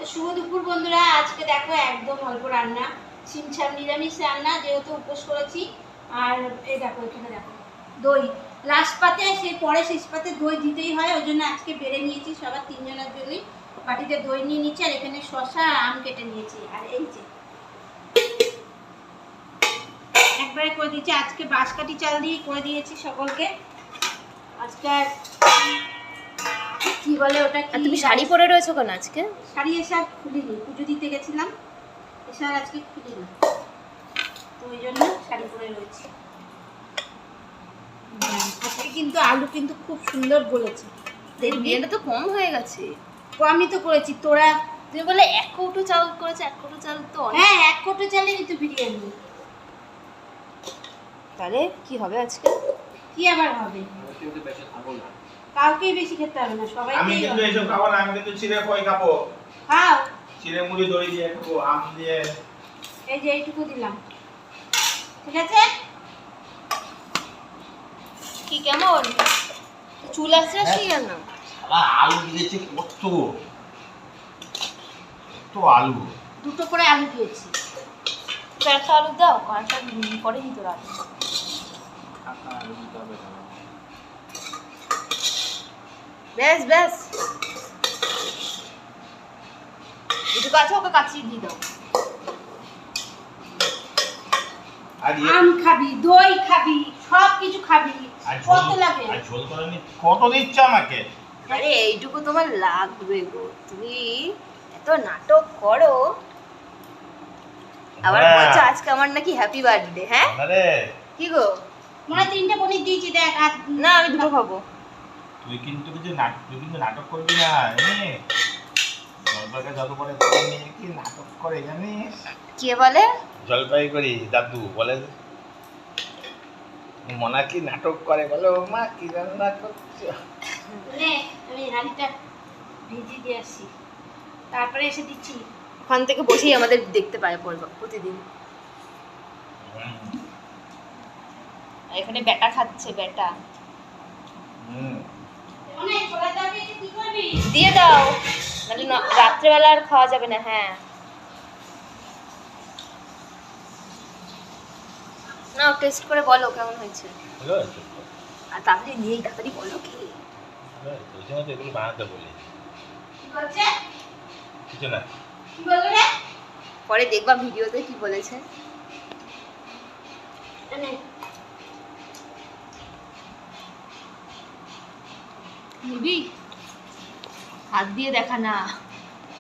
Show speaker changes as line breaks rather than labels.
শুভ দুপুর বন্ধুরা। আজকে দেখো একদম অল্প রান্না, সিমসাম নিরামিষ রান্না, যেহেতু উপোস করেছি। আর এই দেখো এখানে দেখো দই, লাস্ট পাতে সেই পরে শেষ পাতে দই দিতেই হয়, ওই জন্য আজকে বেড়ে নিয়েছি সবার তিনজনের জন্যই। বাটিতে দই নিয়ে নিচ্ছি, আর এখানে শসা আর আম কেটে নিয়েছি। আর এই যে একবারে করে দিয়েছি, আজকে বাঁশকাঠি চাল দিয়ে করে দিয়েছি সকলকে। আজকে কি বলে ওটা, কি
তুমি শাড়ি পরে রয়েছো কেন আজকে?
শাড়ি এসে আর খুলিনি, পুজো দিতে গেছিলাম, এসে আর আজকে খুলিনি, তো ওই জন্য শাড়ি পরে রয়েছি। আজকে কিন্তু আলু কিন্তু খুব সুন্দর গলেছে, দেখবি।
এটা তো কম হয়ে গেছে।
আমি তো করেছি, তোরা
তুমি বলে 1 কৌটো চাল করেছে, 1 কৌটো চাল তো অনেক।
হ্যাঁ 1 কৌটো চালেরই তো বিরিয়ানি।
তাহলে কি হবে আজকে?
কি আবার হবে, কাউকেই বেশি খেতে হবে না, সবাই।
আমি কিন্তু এইসব খাবো না, আমি কিন্তু চিড়ে খই খাবো।
খাও,
চিড়ে মুড়ি দই দিয়ে খাবো, আম দিয়ে।
এই যে এইটুকু দিলাম, ঠিক আছে।
কি কেমন চুল আসছে আসি কেন?
শালা আলু দিয়েছে কত, কত আলু।
দুটো করে আলু দিয়েছি।
একটা আলু দাও, কয়েকটা পরে দিতে রাখ। ব্যাস ব্যাস, যেটুকু আছে ওকে কাচিয়ে দিয়ে দাও।
আর
আম খাবি, দই খাবি, সব কিছু খাবি, কত লাগে।
আর ঝোল করে নি, কত দিচ্ছে আমাকে?
আরে এইটুকু তোমার লাগবে গো, তুমি এত নাটক করো। আবার বলছো আজকে আমার নাকি হ্যাপি বার্থডে। হ্যাঁ
আরে
কি গো,
মনে 3টে পনির দিয়েছি, দেখ। আর
না আমি দুটো খাবো।
তুই কিন্তু নাটক করবি না, জলপাইকে যত করে মেয়ে কি নাটক করে জানিস?
কে বলে?
জলপাইগুড়ি দাদু বলে মনা কি নাটক করে, বলে ও মা কি রান্না করছো।
নে, আমি হাঁড়িটা ভিজিয়ে দিয়ে আসি, তারপরে এসে দিচ্ছি।
ওখান থেকে বসেই আমাদের দেখতে পায় পড়বো প্রতিদিন। আর এখানে বেটা খাচ্ছে, বেটা।
অনেক ছোলা তরকারি কি করবি?
দিয়ে দাও, নাহলে রাত্রেবেলা আর খাওয়া যাবে না। হ্যাঁ না, টেস্ট করে বলো কেমন হয়েছে। আর তাড়াতাড়ি নিয়ে তাড়াতাড়ি বলো কি।
এগুলো বানাতে বলি,
কি করছে?
কিছু না।
কি বললো রে?
পরে দেখবা ভিডিওতে কি বলেছে।
নে,
নিবি? হাত দিয়ে দেখা না।